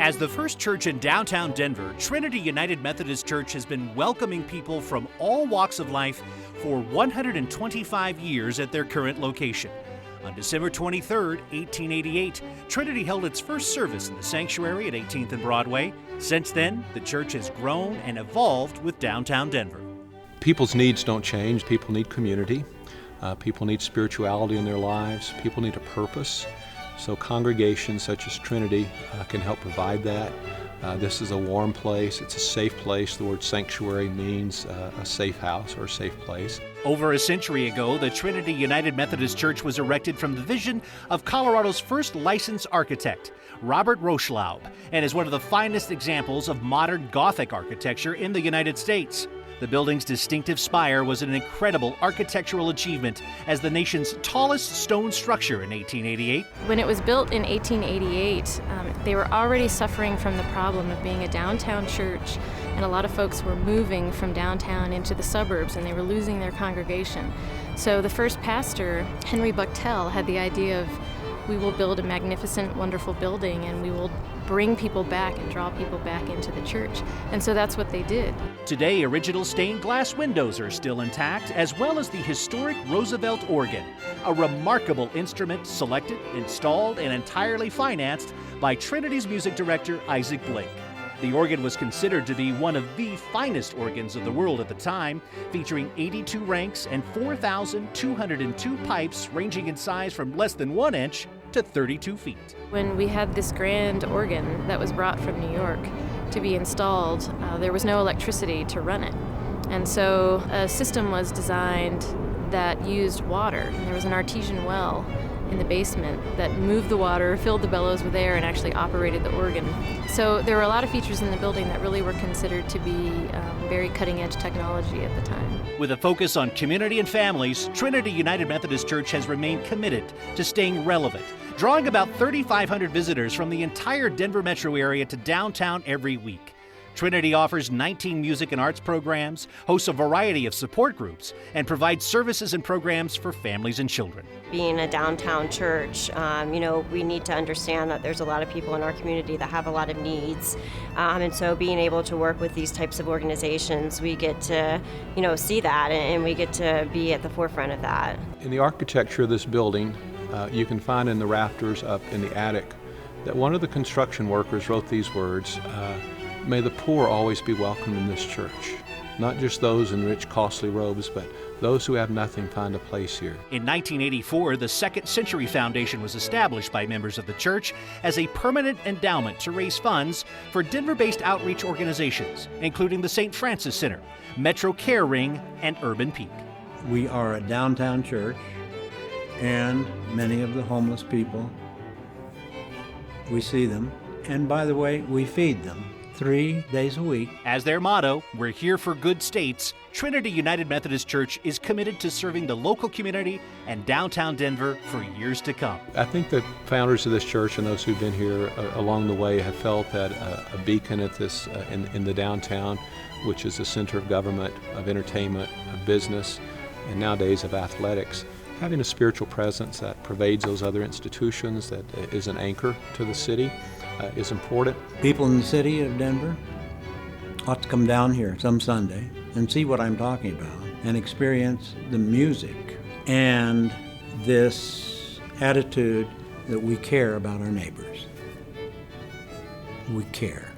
As the first church in downtown Denver, Trinity United Methodist Church has been welcoming people from all walks of life for 125 years at their current location. On December 23, 1888, Trinity held its first service in the sanctuary at 18th and Broadway. Since then, the church has grown and evolved with downtown Denver. People's needs don't change. People need community. People need spirituality in their lives. People need a purpose. So congregations such as Trinity can help provide that. This is a warm place. It's a safe place. The word sanctuary means a safe house or a safe place. Over a century ago, the Trinity United Methodist Church was erected from the vision of Colorado's first licensed architect, Robert Roschlaub, and is one of the finest examples of modern Gothic architecture in the United States. The building's distinctive spire was an incredible architectural achievement as the nation's tallest stone structure in 1888. When it was built in 1888, they were already suffering from the problem of being a downtown church, and a lot of folks were moving from downtown into the suburbs, and they were losing their congregation. So the first pastor, Henry Bucktel, had the idea of, we will build a magnificent, wonderful building, and we will bring people back and draw people back into the church. And so that's what they did. Today, original stained glass windows are still intact, as well as the historic Roosevelt organ, a remarkable instrument selected, installed, and entirely financed by Trinity's music director, Isaac Blake. The organ was considered to be one of the finest organs of the world at the time, featuring 82 ranks and 4,202 pipes ranging in size from less than 1 inch to 32 feet. When we had this grand organ that was brought from New York to be installed, there was no electricity to run it. And so a system was designed that used water. And there was an artesian well in the basement that moved the water, filled the bellows with air, and actually operated the organ. So there were a lot of features in the building that really were considered to be very cutting-edge technology at the time. With a focus on community and families, Trinity United Methodist Church has remained committed to staying relevant, drawing about 3,500 visitors from the entire Denver metro area to downtown every week. Trinity offers 19 music and arts programs, hosts a variety of support groups, and provides services and programs for families and children. Being a downtown church, we need to understand that there's a lot of people in our community that have a lot of needs. And so being able to work with these types of organizations, we get to, see that, and we get to be at the forefront of that. In the architecture of this building, you can find in the rafters up in the attic that one of the construction workers wrote these words, "May the poor always be welcome in this church. Not just those in rich, costly robes, but those who have nothing find a place here." In 1984, the Second Century Foundation was established by members of the church as a permanent endowment to raise funds for Denver-based outreach organizations, including the St. Francis Center, Metro Care Ring, and Urban Peak. We are a downtown church, and many of the homeless people, we see them, and by the way, we feed them 3 days a week. As their motto, "We're here for good states," Trinity United Methodist Church is committed to serving the local community and downtown Denver for years to come. I think the founders of this church and those who've been here along the way have felt that a beacon at this in the downtown, which is the center of government, of entertainment, of business, and nowadays of athletics, having a spiritual presence that pervades those other institutions, that is an anchor to the city, is important. People in the city of Denver ought to come down here some Sunday and see what I'm talking about and experience the music and this attitude that we care about our neighbors. We care.